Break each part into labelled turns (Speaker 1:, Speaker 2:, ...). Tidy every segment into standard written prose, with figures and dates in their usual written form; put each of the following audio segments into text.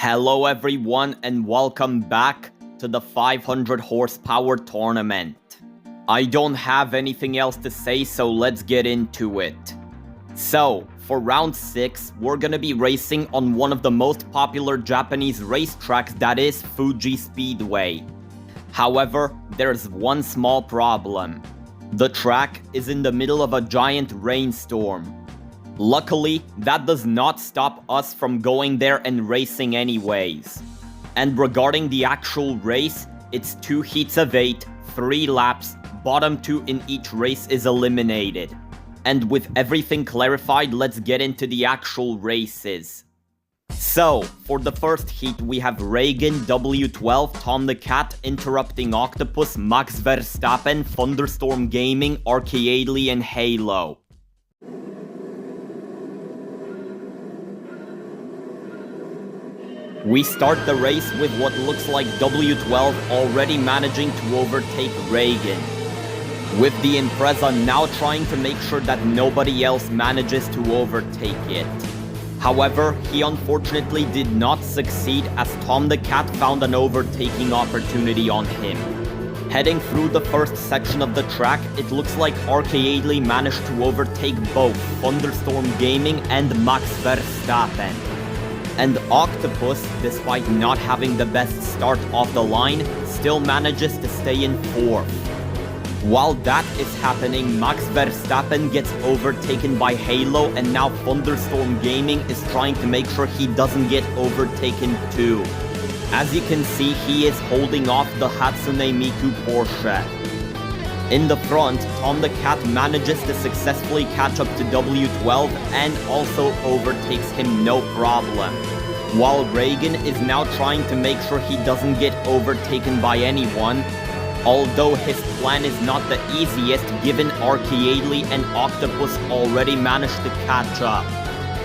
Speaker 1: Hello everyone and welcome back to the 500 horsepower tournament. I don't have anything else to say, so let's get into it. So, for round 6, we're gonna be racing on one of the most popular Japanese racetracks, that is Fuji Speedway. However, there's one small problem. The track is in the middle of a giant rainstorm. Luckily, that does not stop us from going there and racing anyways. And regarding the actual race, it's 2 heats of 8, 3 laps, bottom 2 in each race is eliminated. And with everything clarified, let's get into the actual races. So, for the first heat we have Reagan, W12, Tom the Cat, Interrupting Octopus, Max Verstappen, Thunderstorm Gaming, Arcaadely, and Halo. We start the race with what looks like W12 already managing to overtake Reagan, with the Impreza now trying to make sure that nobody else manages to overtake it. However, he unfortunately did not succeed as Tom the Cat found an overtaking opportunity on him. Heading through the first section of the track, it looks like Arcaadely managed to overtake both Thunderstorm Gaming and Max Verstappen. And Octopus, despite not having the best start off the line, still manages to stay in 4th. While that is happening, Max Verstappen gets overtaken by Halo, and now Thunderstorm Gaming is trying to make sure he doesn't get overtaken too. As you can see, he is holding off the Hatsune Miku Porsche. In the front, Tom the Cat manages to successfully catch up to W12 and also overtakes him no problem. While Reagan is now trying to make sure he doesn't get overtaken by anyone, although his plan is not the easiest given Arcaadely and Octopus already managed to catch up.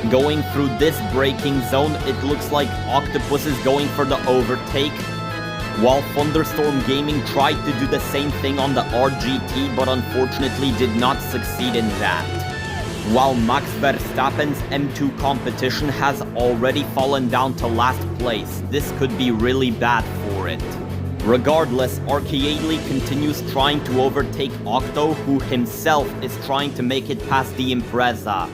Speaker 1: Going through this braking zone, it looks like Octopus is going for the overtake, while Thunderstorm Gaming tried to do the same thing on the RGT but unfortunately did not succeed in that. While Max Verstappen's M2 competition has already fallen down to last place, this could be really bad for it. Regardless, Arcaadely continues trying to overtake Octo, who himself is trying to make it past the Impreza.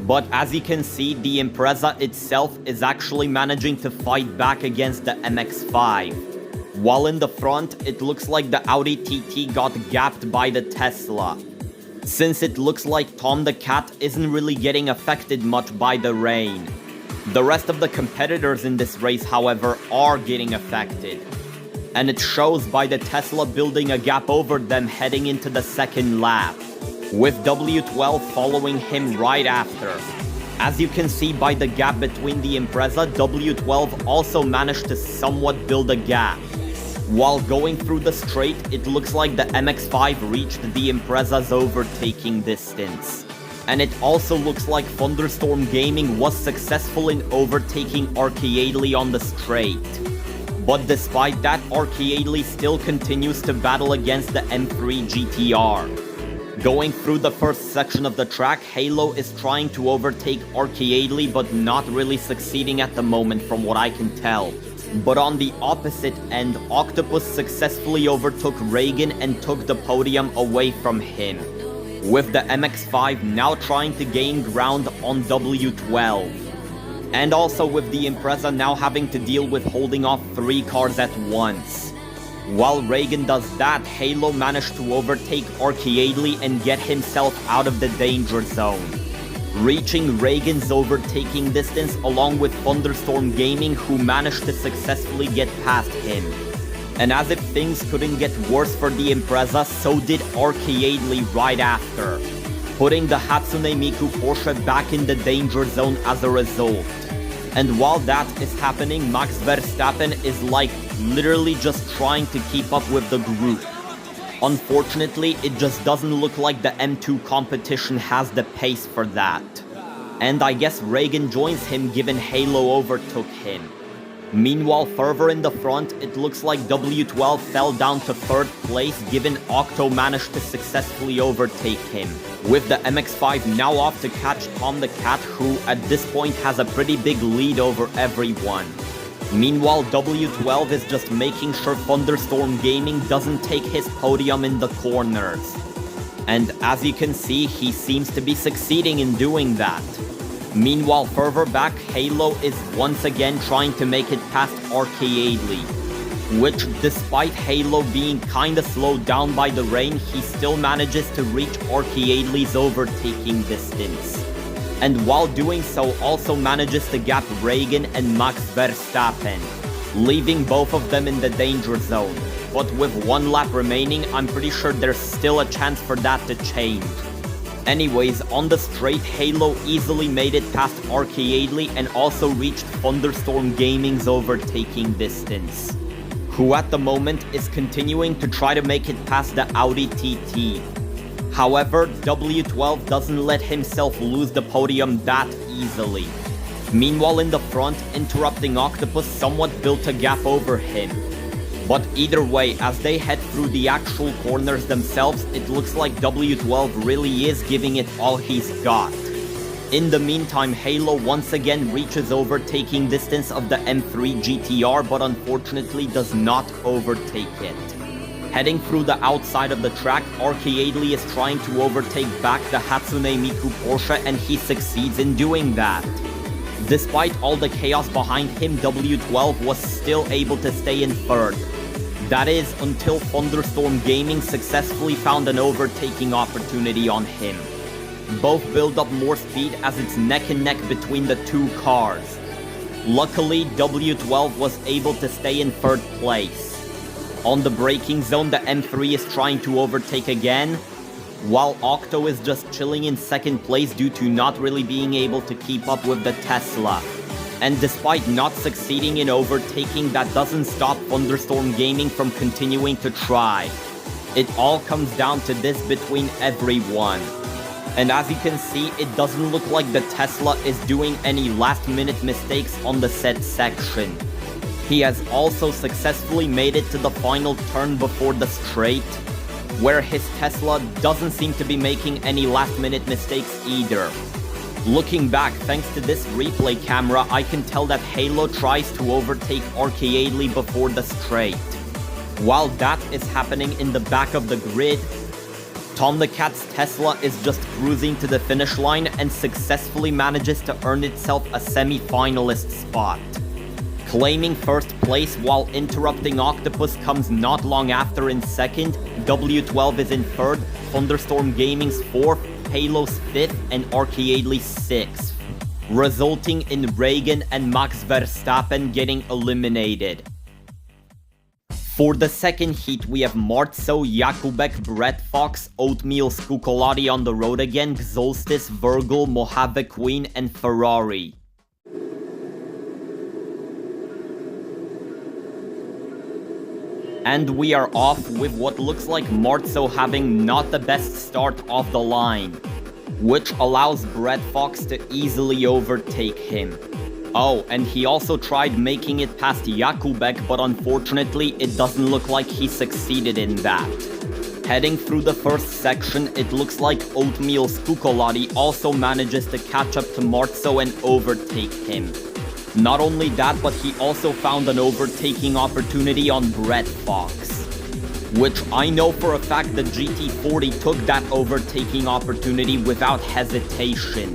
Speaker 1: But as you can see, the Impreza itself is actually managing to fight back against the MX-5. While in the front, it looks like the Audi TT got gapped by the Tesla. Since it looks like Tom the Cat isn't really getting affected much by the rain. The rest of the competitors in this race, however, are getting affected. And it shows by the Tesla building a gap over them heading into the second lap, with W12 following him right after. As you can see by the gap between the Impreza, W12 also managed to somewhat build a gap. While going through the straight, it looks like the MX-5 reached the Impreza's overtaking distance. And it also looks like Thunderstorm Gaming was successful in overtaking Arcaadely on the straight. But despite that, Arcaadely still continues to battle against the M3 GTR. Going through the first section of the track, Halo is trying to overtake Arcaadely but not really succeeding at the moment from what I can tell. But on the opposite end, Octopus successfully overtook Reagan and took the podium away from him, with the MX-5 now trying to gain ground on W12. And also with the Impreza now having to deal with holding off 3 cars at once. While Reagan does that, Halo managed to overtake Arcaadely and get himself out of the danger zone, reaching Reagan's overtaking distance along with Thunderstorm Gaming, who managed to successfully get past him. And as if things couldn't get worse for the Impreza, so did Arcaadely right after, putting the Hatsune Miku Porsche back in the danger zone as a result. And while that is happening, Max Verstappen is like literally just trying to keep up with the group. Unfortunately, it just doesn't look like the M2 competition has the pace for that. And I guess Reagan joins him given Halo overtook him. Meanwhile, further in the front, it looks like W12 fell down to 3rd place given Octo managed to successfully overtake him, with the MX-5 now off to catch Tom the Cat, who at this point has a pretty big lead over everyone. Meanwhile, W12 is just making sure Thunderstorm Gaming doesn't take his podium in the corners. And as you can see, he seems to be succeeding in doing that. Meanwhile, further back, Halo is once again trying to make it past Arcadely, which, despite Halo being kinda slowed down by the rain, he still manages to reach Arcadely's overtaking distance. And while doing so, also manages to gap Reagan and Max Verstappen, leaving both of them in the danger zone. But with one lap remaining, I'm pretty sure there's still a chance for that to change. Anyways, on the straight, Halo easily made it past Arcadely and also reached Thunderstorm Gaming's overtaking distance, who at the moment is continuing to try to make it past the Audi TT. However, W12 doesn't let himself lose the podium that easily. Meanwhile, in the front, Interrupting Octopus somewhat built a gap over him. But either way, as they head through the actual corners themselves, it looks like W12 really is giving it all he's got. In the meantime, Halo once again reaches overtaking distance of the M3 GTR, but unfortunately does not overtake it. Heading through the outside of the track, Arcadely is trying to overtake back the Hatsune Miku Porsche, and he succeeds in doing that. Despite all the chaos behind him, W12 was still able to stay in third. That is, until Thunderstorm Gaming successfully found an overtaking opportunity on him. Both build up more speed as it's neck and neck between the two cars. Luckily, W12 was able to stay in third place. On the braking zone, the M3 is trying to overtake again, while Octo is just chilling in second place due to not really being able to keep up with the Tesla. And despite not succeeding in overtaking, that doesn't stop Thunderstorm Gaming from continuing to try. It all comes down to this between everyone. And as you can see, it doesn't look like the Tesla is doing any last-minute mistakes on the set section. He has also successfully made it to the final turn before the straight, where his Tesla doesn't seem to be making any last-minute mistakes either. Looking back, thanks to this replay camera, I can tell that Halo tries to overtake Arcadely before the straight. While that is happening in the back of the grid, Tom the Cat's Tesla is just cruising to the finish line and successfully manages to earn itself a semi-finalist spot, claiming first place, while Interrupting Octopus comes not long after in second, W12 is in third, Thunderstorm Gaming's fourth, Halo's fifth, and Arcadely's sixth, resulting in Reagan and Max Verstappen getting eliminated. For the second heat, we have Marzo, Jakubek, Brett Fox, Oatmeal Skukolati on the road again, Xolstis, Virgil, Mojave Queen, and Ferrari. And we are off with what looks like Marzo having not the best start of the line, which allows Brett Fox to easily overtake him. Oh, and he also tried making it past Jakubek, but unfortunately it doesn't look like he succeeded in that. Heading through the first section, it looks like Oatmeal Skukolati also manages to catch up to Marzo and overtake him. Not only that, but he also found an overtaking opportunity on Brett Fox, which I know for a fact the GT40 took that overtaking opportunity without hesitation,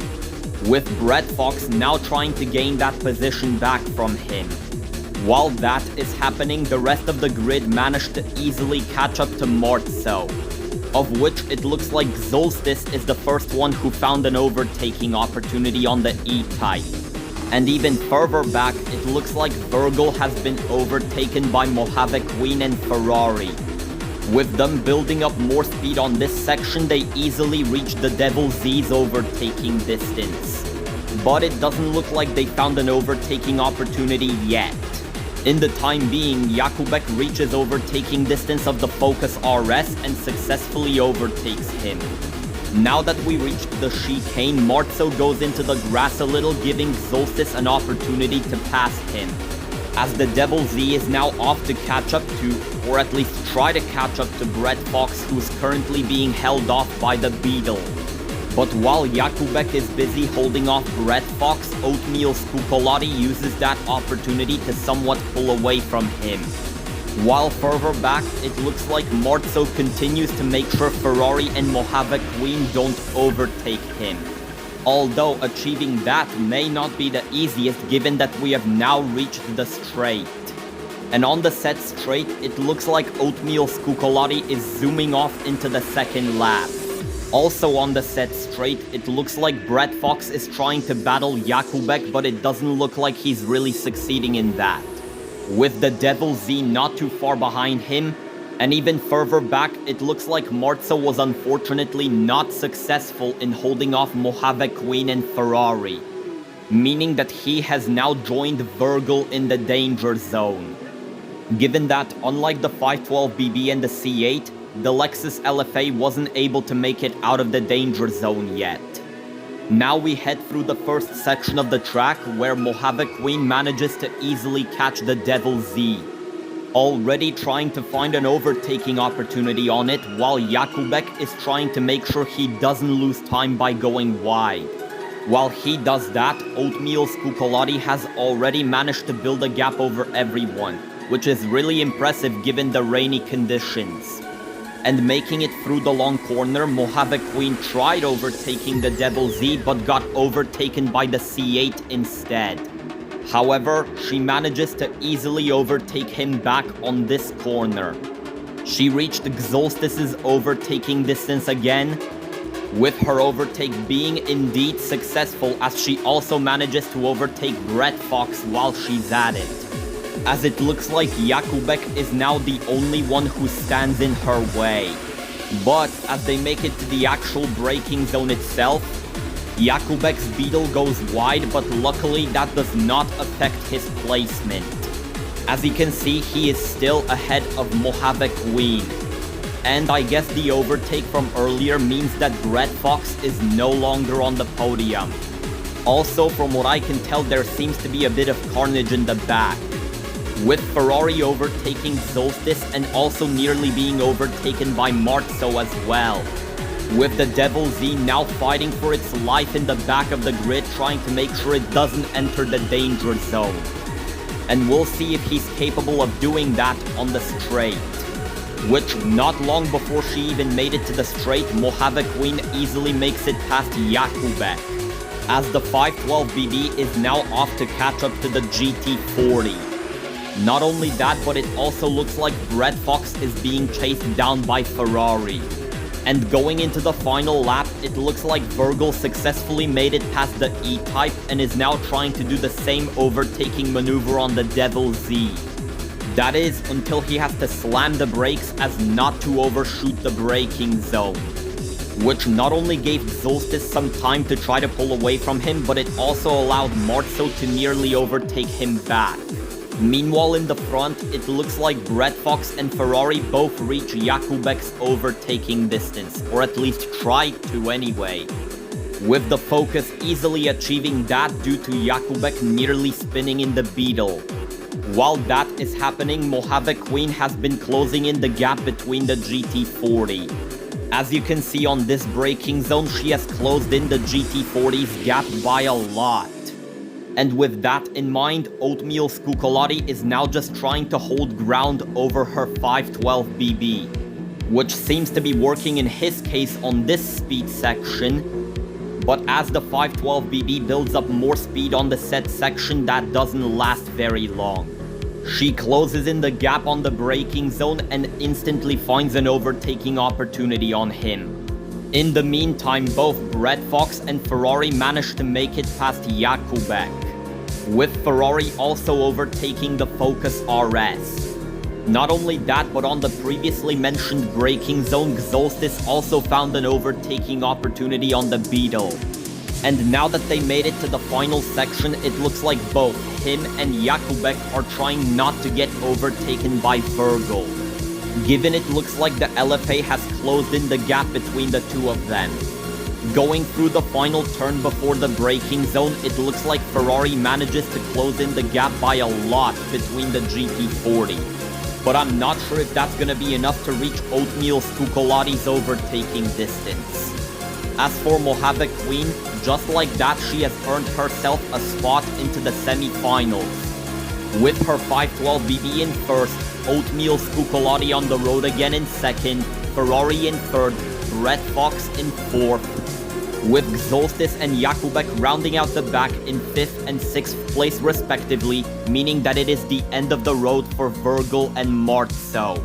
Speaker 1: with Brett Fox now trying to gain that position back from him. While that is happening, the rest of the grid managed to easily catch up to Marzo, of which it looks like Xolstis is the first one who found an overtaking opportunity on the E-Type. And even further back, it looks like Virgil has been overtaken by Mojave Queen and Ferrari. With them building up more speed on this section, they easily reach the Devil Z's overtaking distance. But it doesn't look like they found an overtaking opportunity yet. In the time being, Jakubek reaches overtaking distance of the Focus RS and successfully overtakes him. Now that we reached the chicane, Marzo goes into the grass a little, giving Xolstis an opportunity to pass him, as the Devil Z is now off to catch up to, or at least try to catch up to Brett Fox, who's currently being held off by the Beetle. But while Jakubek is busy holding off Red Fox, Oatmeal Scucolotti uses that opportunity to somewhat pull away from him. While further back, it looks like Marzo continues to make sure Ferrari and Mojave Queen don't overtake him. Although achieving that may not be the easiest given that we have now reached the straight. And on the set straight, it looks like Oatmeal Scucolotti is zooming off into the second lap. Also on the set straight, it looks like Brett Fox is trying to battle Jakubek, but it doesn't look like he's really succeeding in that. With the Devil Z not too far behind him, and even further back, it looks like Marzo was unfortunately not successful in holding off Mojave Queen and Ferrari, meaning that he has now joined Virgil in the danger zone. Given that, unlike the 512BB and the C8, the Lexus LFA wasn't able to make it out of the danger zone yet. Now we head through the first section of the track where Mojave Queen manages to easily catch the Devil Z, already trying to find an overtaking opportunity on it, while Jakubek is trying to make sure he doesn't lose time by going wide. While he does that, Oatmeal Scucolotti has already managed to build a gap over everyone, which is really impressive given the rainy conditions. And making it through the long corner, Mojave Queen tried overtaking the Devil Z but got overtaken by the C8 instead. However, she manages to easily overtake him back on this corner. She reached Xolstice's overtaking distance again, with her overtake being indeed successful as she also manages to overtake Brett Fox while she's at it. As it looks like Jakubek is now the only one who stands in her way. But as they make it to the actual braking zone itself, Jakubek's Beetle goes wide, but luckily that does not affect his placement. As you can see, he is still ahead of Mojave Queen. And I guess the overtake from earlier means that Brett Fox is no longer on the podium. Also, from what I can tell, there seems to be a bit of carnage in the back, with Ferrari overtaking Solstice and also nearly being overtaken by Marzo as well, with the Devil Z now fighting for its life in the back of the grid, trying to make sure it doesn't enter the danger zone. And we'll see if he's capable of doing that on the straight, which not long before she even made it to the straight, Mojave Queen easily makes it past Jakubek, as the 512BB is now off to catch up to the GT40. Not only that, but it also looks like Brett Fox is being chased down by Ferrari. And going into the final lap, it looks like Virgil successfully made it past the E-Type and is now trying to do the same overtaking maneuver on the Devil Z. That is, until he has to slam the brakes as not to overshoot the braking zone, which not only gave Solstice some time to try to pull away from him, but it also allowed Marzo to nearly overtake him back. Meanwhile, in the front, it looks like Brett Fox and Ferrari both reach Jakubek's overtaking distance, or at least try to anyway, with the Focus easily achieving that due to Jakubek nearly spinning in the Beetle. While that is happening, Mojave Queen has been closing in the gap between the GT40. As you can see on this braking zone, she has closed in the GT40's gap by a lot. And with that in mind, Oatmeal Scucolotti is now just trying to hold ground over her 512BB, which seems to be working in his case on this speed section. But as the 512BB builds up more speed on the set section, that doesn't last very long. She closes in the gap on the braking zone and instantly finds an overtaking opportunity on him. In the meantime, both Brett Fox and Ferrari managed to make it past Jakubek, with Ferrari also overtaking the Focus RS. Not only that, but on the previously mentioned braking zone, Xolstice also found an overtaking opportunity on the Beetle. And now that they made it to the final section, it looks like both him and Jakubek are trying not to get overtaken by Virgil, given it looks like the LFA has closed in the gap between the two of them. Going through the final turn before the braking zone, it looks like Ferrari manages to close in the gap by a lot between the GT40. But I'm not sure if that's gonna be enough to reach Oatmeal Scucolotti's overtaking distance. As for Mojave Queen, just like that, she has earned herself a spot into the semi-finals. With her 512 BB in first, Oatmeal Spucolotti on the road again in second, Ferrari in third, Brett Fox in fourth, with Xolstis and Jakubek rounding out the back in 5th and 6th place respectively, meaning that it is the end of the road for Virgil and Martso.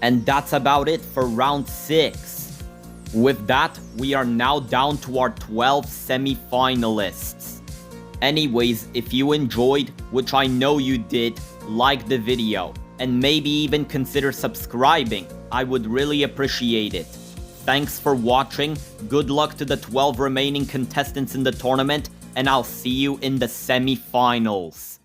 Speaker 1: And that's about it for round 6. With that, we are now down to our 12 semi-finalists. Anyways, if you enjoyed, which I know you did, like the video, and maybe even consider subscribing. I would really appreciate it. Thanks for watching, good luck to the 12 remaining contestants in the tournament, and I'll see you in the semi-finals.